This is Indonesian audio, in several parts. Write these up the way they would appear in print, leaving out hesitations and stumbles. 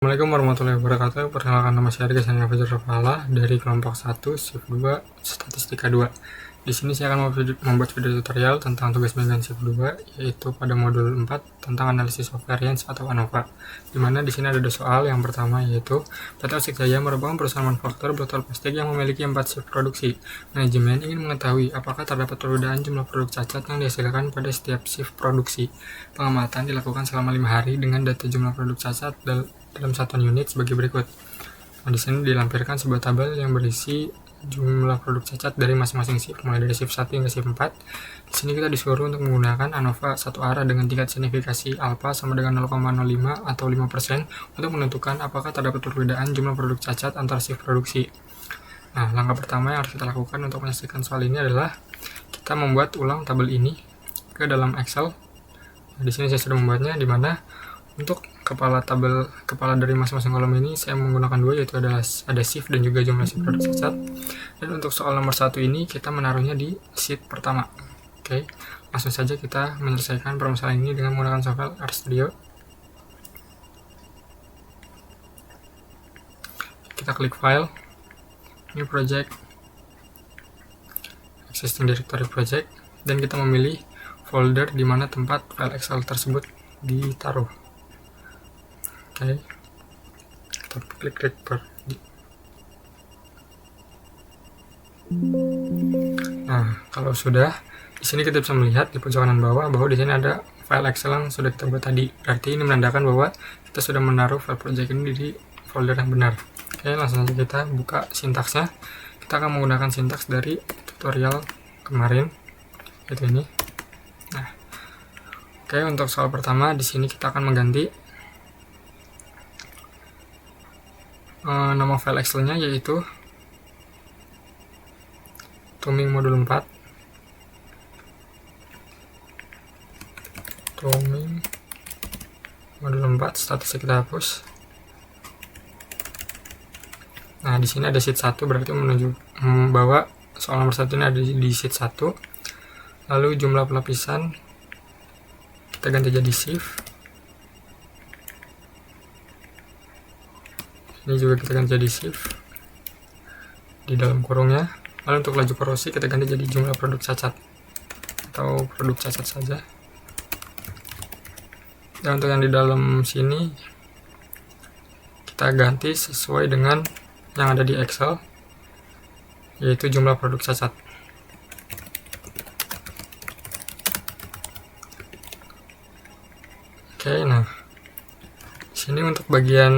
Assalamualaikum warahmatullahi wabarakatuh. Perkenalkan, nama saya Arga Sania Fajar Rafala dari kelompok 1 Shift 2 Statistika 2. Di sini saya akan membuat video tutorial tentang tugas mingguan Shift 2, yaitu pada modul 4 tentang analisis of variance atau ANOVA. Dimana di sini ada dua soal. Yang pertama yaitu PT Osik Jaya merupakan perusahaan manufaktur botol plastik yang memiliki 4 shift produksi. Manajemen ingin mengetahui apakah terdapat perbedaan jumlah produk cacat yang dihasilkan pada setiap shift produksi. Pengamatan dilakukan selama 5 hari dengan data jumlah produk cacat dalam satuan unit sebagai berikut. Di sini dilampirkan sebuah tabel yang berisi jumlah produk cacat dari masing-masing shift, mulai dari shift 1 hingga shift 4. Di sini kita disuruh untuk menggunakan ANOVA satu arah dengan tingkat signifikasi alfa sama dengan 0,05 atau 5% untuk menentukan apakah terdapat perbedaan jumlah produk cacat antar shift produksi. Nah, langkah pertama yang harus kita lakukan untuk menyelesaikan soal ini adalah kita membuat ulang tabel ini ke dalam Excel. Di sini saya sudah membuatnya, di mana untuk kepala dari masing-masing kolom ini saya menggunakan dua, yaitu ada shift dan juga jumlah shift produk cacat. Dan untuk soal nomor 1 ini kita menaruhnya di sheet pertama. Oke, langsung saja kita menyelesaikan permasalahan ini dengan menggunakan software RStudio. Kita klik file, new project, existing directory project, dan kita memilih folder di mana tempat file Excel tersebut ditaruh. Oke, kita klik record. Nah, kalau sudah, di sini kita bisa melihat di pojok kanan bawah bahwa di sini ada file Excel yang sudah kita buat tadi. Berarti ini menandakan bahwa kita sudah menaruh file project ini di folder yang benar. Oke, langsung saja kita buka sintaksnya. Kita akan menggunakan sintaks dari tutorial kemarin, yaitu ini. Nah, oke, untuk soal pertama di sini kita akan mengganti nama file Excel-nya, yaitu Tuming modul 4. Tuming modul 4, statusnya kita hapus. Nah, di sini ada sheet 1, berarti menunjuk bahwa soal nomor 1 ini ada di sheet 1. Lalu jumlah pelapisan kita ganti jadi shift. Ini juga kita ganti jadi shift di dalam kurungnya. Lalu untuk laju korosi kita ganti jadi jumlah produk cacat atau produk cacat saja. Dan untuk yang di dalam sini kita ganti sesuai dengan yang ada di Excel, yaitu jumlah produk cacat. Oke, nah di sini untuk bagian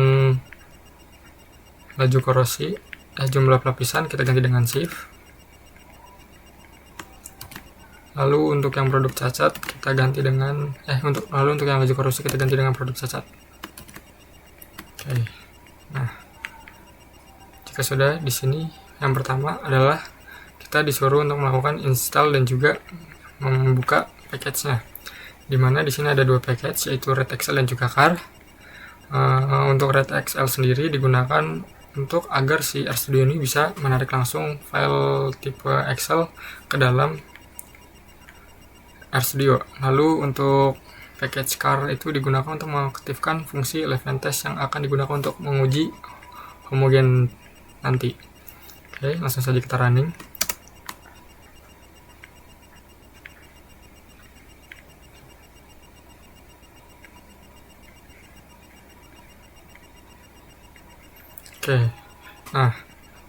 laju korosi, jumlah pelapisan kita ganti dengan shift. Lalu untuk yang produk cacat kita ganti dengan untuk yang laju korosi kita ganti dengan produk cacat. Oke. Nah, jika sudah, di sini yang pertama adalah kita disuruh untuk melakukan install dan juga membuka package-nya. Dimana di sini ada dua package, yaitu RedExcel dan juga CAR. Untuk RedExcel sendiri digunakan untuk agar si RStudio ini bisa menarik langsung file tipe Excel ke dalam RStudio. Lalu untuk package CAR itu digunakan untuk mengaktifkan fungsi Eleven Test yang akan digunakan untuk menguji homogen nanti. Oke, langsung saja kita running. Oke, nah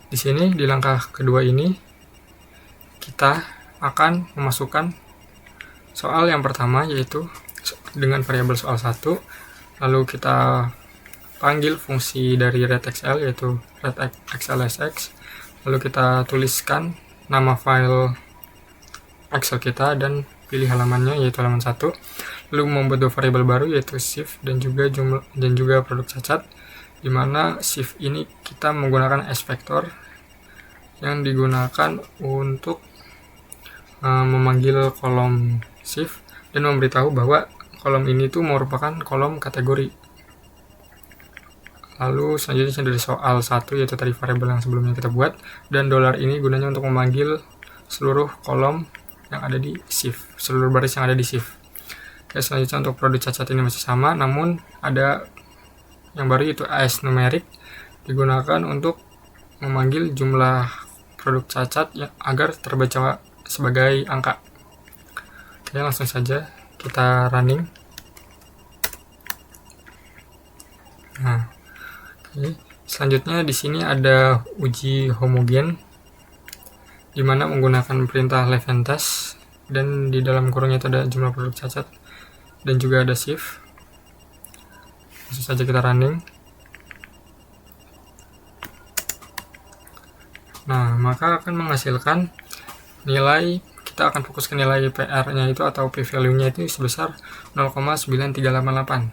di sini di langkah kedua ini kita akan memasukkan soal yang pertama, yaitu dengan variabel soal 1. Lalu kita panggil fungsi dari RedExcel, yaitu RedExcelSX. Lalu kita tuliskan nama file Excel kita dan pilih halamannya, yaitu halaman 1. Lalu membuat dua variabel baru, yaitu shift dan juga produk cacat. Dimana shift ini kita menggunakan S-vector yang digunakan untuk memanggil kolom shift dan memberitahu bahwa kolom ini tuh merupakan kolom kategori. Lalu selanjutnya dari soal 1, yaitu tadi variabel yang sebelumnya kita buat, dan dolar ini gunanya untuk memanggil seluruh kolom yang ada di shift, seluruh baris yang ada di shift. Oke, selanjutnya untuk produk cacat ini masih sama, namun ada yang baru yaitu AS numerik, digunakan untuk memanggil jumlah produk cacat agar terbaca sebagai angka. Oke, langsung saja kita running. Nah, oke. Selanjutnya di sini ada uji homogen, di mana menggunakan perintah level test, dan di dalam kurungnya itu ada jumlah produk cacat dan juga ada shift. Langsung saja kita running. Nah, maka akan menghasilkan nilai, kita akan fokus ke nilai PR-nya itu atau p-value-nya itu sebesar 0,9388.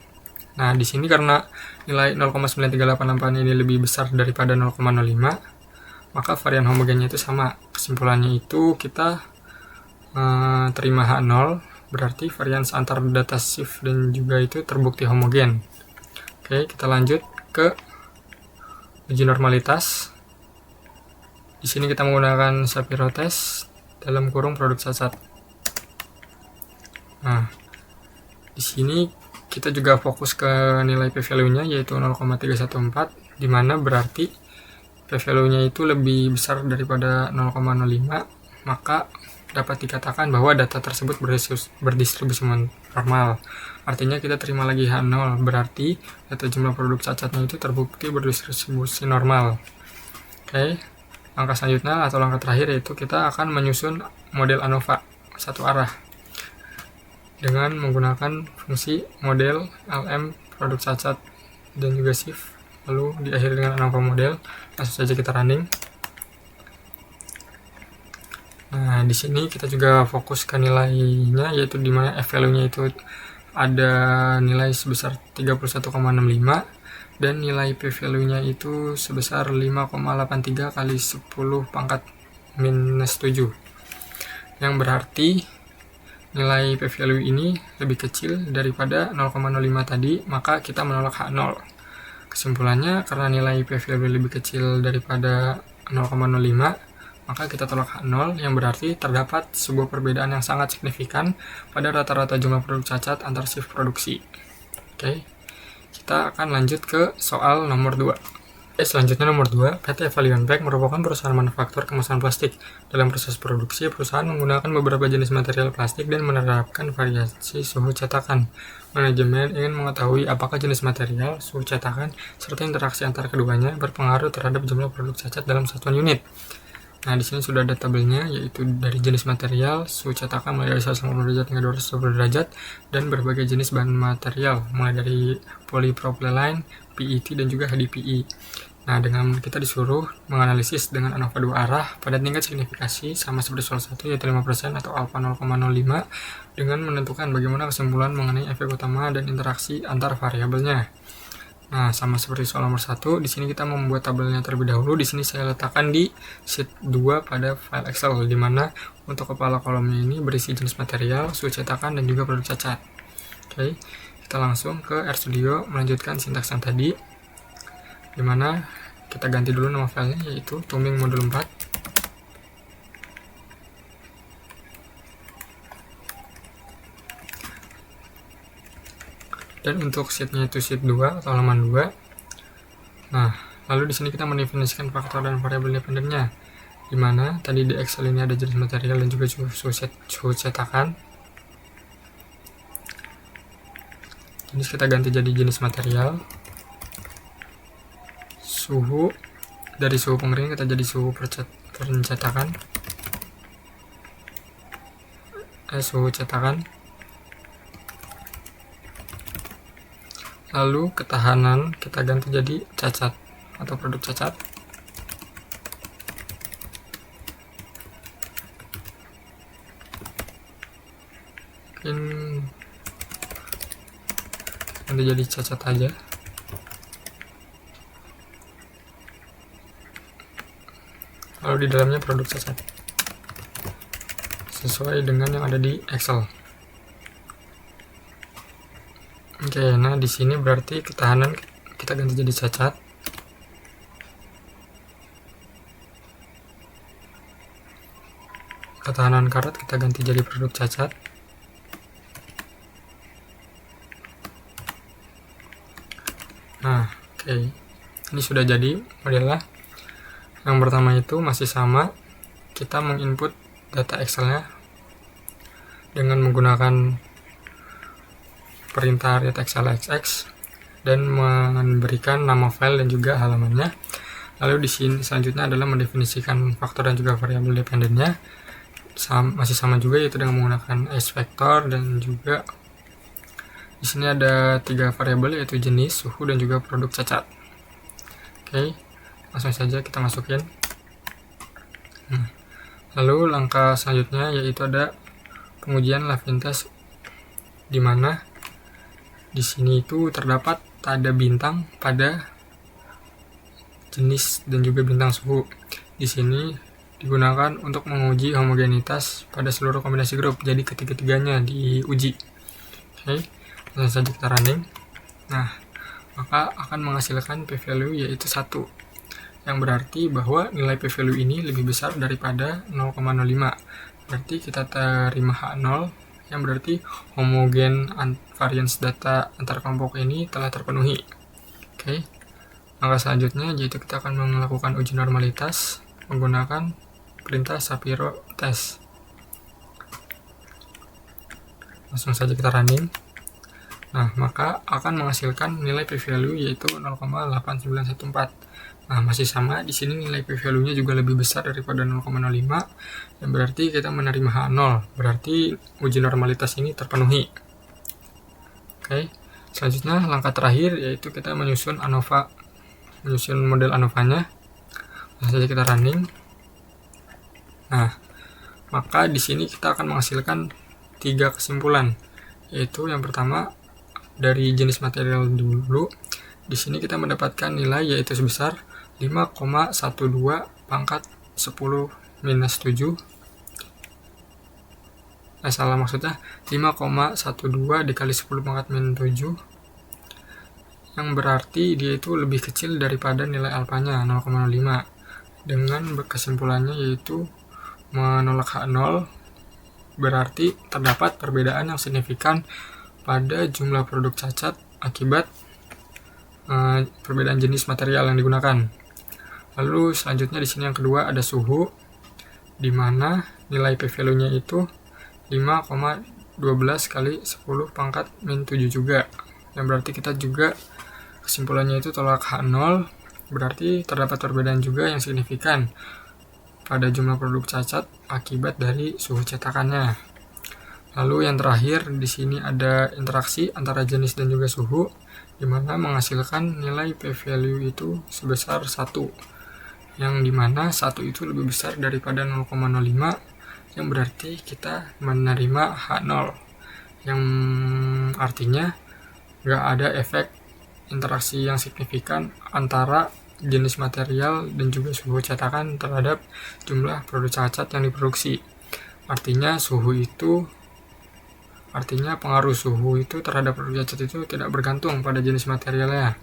Nah, di sini karena nilai 0,9388 ini lebih besar daripada 0,05, maka varian homogennya itu sama. Kesimpulannya itu kita terima H0, berarti varians antar data shift dan juga itu terbukti homogen. Oke, kita lanjut ke uji normalitas. Di sini kita menggunakan Shapiro test dalam kurung produk cacat. Nah, di sini kita juga fokus ke nilai p-value-nya yaitu 0,314, di mana berarti p-value-nya itu lebih besar daripada 0,05, maka dapat dikatakan bahwa data tersebut berdistribusi normal. Artinya kita terima lagi H0, berarti data jumlah produk cacatnya itu terbukti berdistribusi normal. Oke. Langkah selanjutnya atau langkah terakhir yaitu kita akan menyusun model ANOVA satu arah dengan menggunakan fungsi model LM produk cacat dan juga shift, lalu diakhiri dengan ANOVA model. Langsung saja kita running. Nah, di sini kita juga fokus ke nilainya, yaitu di mana f-value-nya itu ada nilai sebesar 31,65 dan nilai p-value-nya itu sebesar 5,83 kali 10 pangkat minus 7, yang berarti nilai p-value ini lebih kecil daripada 0,05 tadi, maka kita menolak H0. Kesimpulannya, karena nilai p-value lebih kecil daripada 0,05, maka kita tolak H0, yang berarti terdapat sebuah perbedaan yang sangat signifikan pada rata-rata jumlah produk cacat antar shift produksi. Oke. Kita akan lanjut ke soal nomor 2. Selanjutnya nomor 2, PT Valion Pack merupakan perusahaan manufaktur kemasan plastik. Dalam proses produksi, perusahaan menggunakan beberapa jenis material plastik dan menerapkan variasi suhu cetakan. Manajemen ingin mengetahui apakah jenis material, suhu cetakan, serta interaksi antara keduanya berpengaruh terhadap jumlah produk cacat dalam satuan unit. Nah, di sini sudah ada tabelnya, yaitu dari jenis material, suhu cetakan mulai dari 180 derajat hingga 220 derajat, dan berbagai jenis bahan material, mulai dari polypropylene, PET, dan juga HDPE. Nah, dengan kita disuruh menganalisis dengan ANOVA 2 arah pada tingkat signifikasi sama seperti soal 1, yaitu 5% atau alfa 0,05, dengan menentukan bagaimana kesimpulan mengenai efek utama dan interaksi antar variabelnya. Nah, sama seperti soal nomor 1, di sini kita membuat tabelnya terlebih dahulu. Di sini saya letakkan di sheet 2 pada file Excel, di mana untuk kepala kolomnya ini berisi jenis material, suhu cetakan, dan juga produk cacat. Oke, kita langsung ke RStudio melanjutkan sintaks yang tadi, di mana kita ganti dulu nama filenya yaitu Tuming Modul 4. Dan untuk sheetnya itu sheet 2 atau halaman 2. Nah, lalu di sini kita mendefinisikan faktor dan variabel independennya, di mana tadi di Excel ini ada jenis material dan juga suhu cetakan. Jenis kita ganti jadi jenis material. Suhu, dari suhu pengering kita jadi suhu pencetakan. Suhu cetakan. Lalu ketahanan kita ganti jadi cacat atau produk cacat. Mungkin ganti jadi cacat aja. Lalu di dalamnya produk cacat sesuai dengan yang ada di Excel. Oke, nah di sini berarti ketahanan kita ganti jadi cacat. Ketahanan karat kita ganti jadi produk cacat. Nah, Ini sudah jadi modelnya. Yang pertama itu masih sama, kita menginput data Excel-nya dengan menggunakan perintah read Excel XX dan memberikan nama file dan juga halamannya. Lalu di sini selanjutnya adalah mendefinisikan faktor dan juga variabel dependennya. Masih sama juga, yaitu dengan menggunakan isVector, dan juga di sini ada 3 variabel, yaitu jenis, suhu, dan juga produk cacat. Oke, langsung saja kita masukin. Lalu langkah selanjutnya yaitu ada pengujian Laveness test, di mana di sini itu terdapat tanda bintang pada jenis dan juga bintang suhu. Di sini digunakan untuk menguji homogenitas pada seluruh kombinasi grup, jadi ketiga-tiganya diuji. Oke, langsung saja kita running. Nah, maka akan menghasilkan p-value yaitu 1, yang berarti bahwa nilai p-value ini lebih besar daripada 0,05. Berarti kita terima H0, yang berarti homogen variance data antar kelompok ini telah terpenuhi. Oke, langkah selanjutnya yaitu kita akan melakukan uji normalitas menggunakan perintah Shapiro test. Langsung saja kita running. Nah, maka akan menghasilkan nilai p-value yaitu 0,8914. Nah, masih sama, di sini nilai p-value-nya juga lebih besar daripada 0,05, yang berarti kita menerima H0, berarti uji normalitas ini terpenuhi. Oke, selanjutnya langkah terakhir yaitu kita menyusun ANOVA, menyusun model ANOVA-nya. Langsung saja kita running. Nah, maka di sini kita akan menghasilkan 3 kesimpulan, yaitu yang pertama dari jenis material dulu. Di sini kita mendapatkan nilai yaitu sebesar 5,12 pangkat 10 minus 7. Salah, maksudnya 5,12 dikali 10 pangkat minus 7, yang berarti dia itu lebih kecil daripada nilai alfanya 0,05. Dengan kesimpulannya yaitu menolak H0, berarti terdapat perbedaan yang signifikan pada jumlah produk cacat akibat perbedaan jenis material yang digunakan. Lalu selanjutnya di sini yang kedua ada suhu, di mana nilai p-value-nya itu 5,12 kali 10 pangkat min 7 juga, yang berarti kita juga kesimpulannya itu tolak H0, berarti terdapat perbedaan juga yang signifikan pada jumlah produk cacat akibat dari suhu cetakannya. Lalu yang terakhir di sini ada interaksi antara jenis dan juga suhu, di mana menghasilkan nilai p-value itu sebesar 1, yang dimana 1 itu lebih besar daripada 0,05, yang berarti kita menerima H0, yang artinya nggak ada efek interaksi yang signifikan antara jenis material dan juga suhu cetakan terhadap jumlah produk cacat yang diproduksi. Artinya pengaruh suhu itu terhadap produk cacat itu tidak bergantung pada jenis materialnya,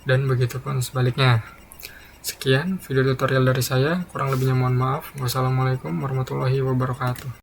dan begitu pun sebaliknya. Sekian video tutorial dari saya, kurang lebihnya mohon maaf. Wassalamualaikum warahmatullahi wabarakatuh.